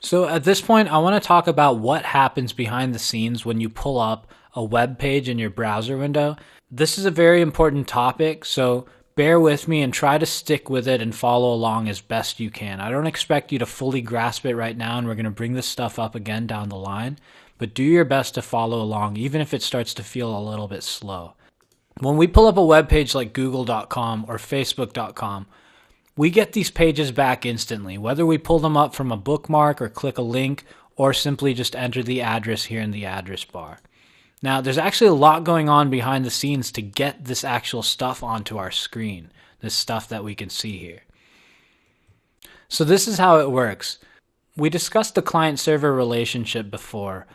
So at this point, I want to talk about what happens behind the scenes when you pull up a web page in your browser window. This is a very important topic, so bear with me and try to stick with it and follow along as best you can. I don't expect you to fully grasp it right now, and we're going to bring this stuff up again down the line, but do your best to follow along, even if it starts to feel a little bit slow. When we pull up a web page like google.com or facebook.com, we get these pages back instantly, whether we pull them up from a bookmark or click a link or simply just enter the address here in the address bar. Now, there's actually a lot going on behind the scenes to get this actual stuff onto our screen, this stuff that we can see here. So this is how it works. We discussed the client-server relationship before.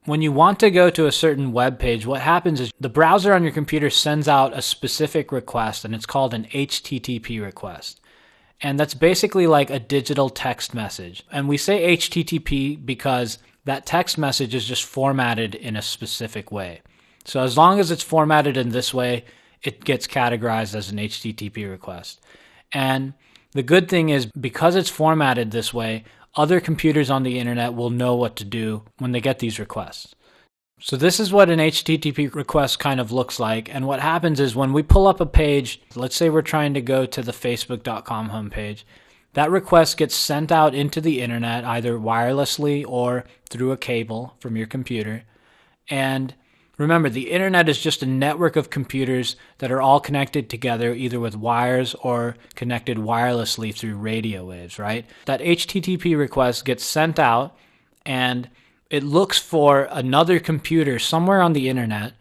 When you want to go to a certain web page, what happens is the browser on your computer sends out a specific request, and it's called an HTTP request. And that's basically like a digital text message. And we say HTTP because that text message is just formatted in a specific way. So as long as it's formatted in this way, it gets categorized as an HTTP request. And the good thing is, because it's formatted this way, other computers on the internet will know what to do when they get these requests. So this is what an HTTP request kind of looks like. And what happens is when we pull up a page, let's say we're trying to go to the facebook.com homepage, that request gets sent out into the internet either wirelessly or through a cable from your computer. And remember, the internet is just a network of computers that are all connected together either with wires or connected wirelessly through radio waves, right? That HTTP request gets sent out and it looks for another computer somewhere on the internet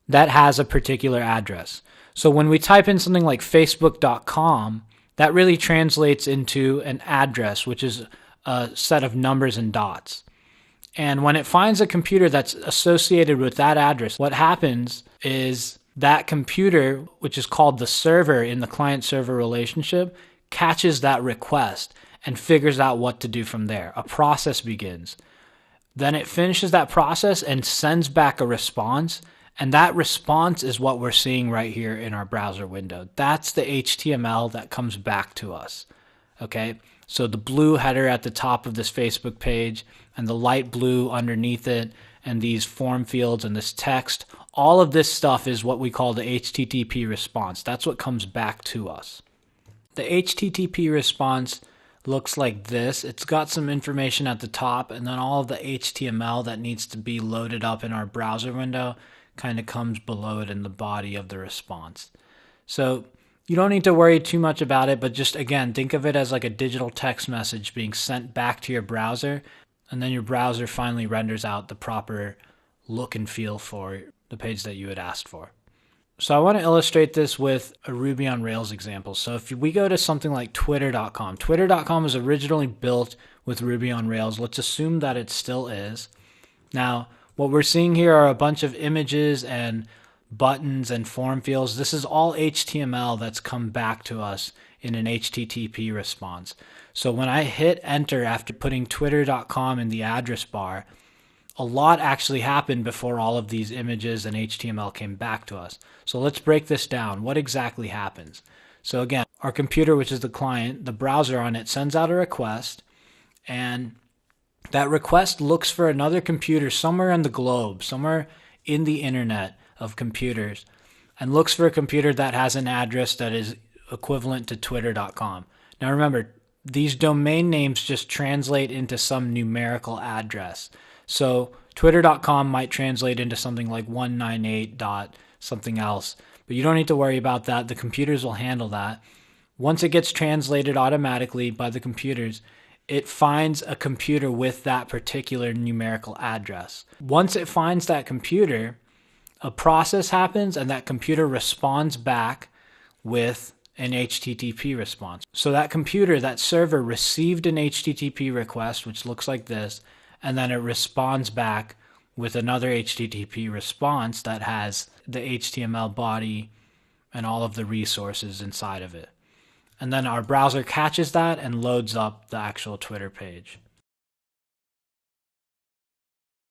that has a particular address. So when we type in something like facebook.com, that really translates into an address, which is a set of numbers and dots. And when it finds a computer that's associated with that address, what happens is that computer, which is called the server in the client-server relationship, catches that request and figures out what to do from there. A process begins. Then it finishes that process and sends back a response. And that response is what we're seeing right here in our browser window. That's the HTML that comes back to us. Okay? So the blue header at the top of this Facebook page and the light blue underneath it and these form fields and this text, all of this stuff is what we call the HTTP response. That's what comes back to us. The HTTP response looks like this. It's got some information at the top, and then all of the HTML that needs to be loaded up in our browser window kind of comes below it in the body of the response. So you don't need to worry too much about it, but just again, think of it as like a digital text message being sent back to your browser, and then your browser finally renders out the proper look and feel for the page that you had asked for. So I want to illustrate this with a Ruby on Rails example. So if we go to something like twitter.com, twitter.com was originally built with Ruby on Rails. Let's assume that it still is. Now, what we're seeing here are a bunch of images and buttons and form fields. This is all HTML that's come back to us in an HTTP response. So when I hit enter after putting twitter.com in the address bar, a lot actually happened before all of these images and HTML came back to us. So let's break this down. What exactly happens? So again, our computer, which is the client, the browser on it sends out a request, and that request looks for another computer somewhere in the globe, somewhere in the internet of computers, and looks for a computer that has an address that is equivalent to twitter.com. Now remember, these domain names just translate into some numerical address. So twitter.com might translate into something like 198 dot something else, but you don't need to worry about that. The computers will handle that. Once it gets translated automatically by the computers, it finds a computer with that particular numerical address. Once it finds that computer, a process happens and that computer responds back with an HTTP response. So that computer, that server, received an HTTP request, which looks like this, and then it responds back with another HTTP response that has the HTML body and all of the resources inside of it. And then our browser catches that and loads up the actual Twitter page.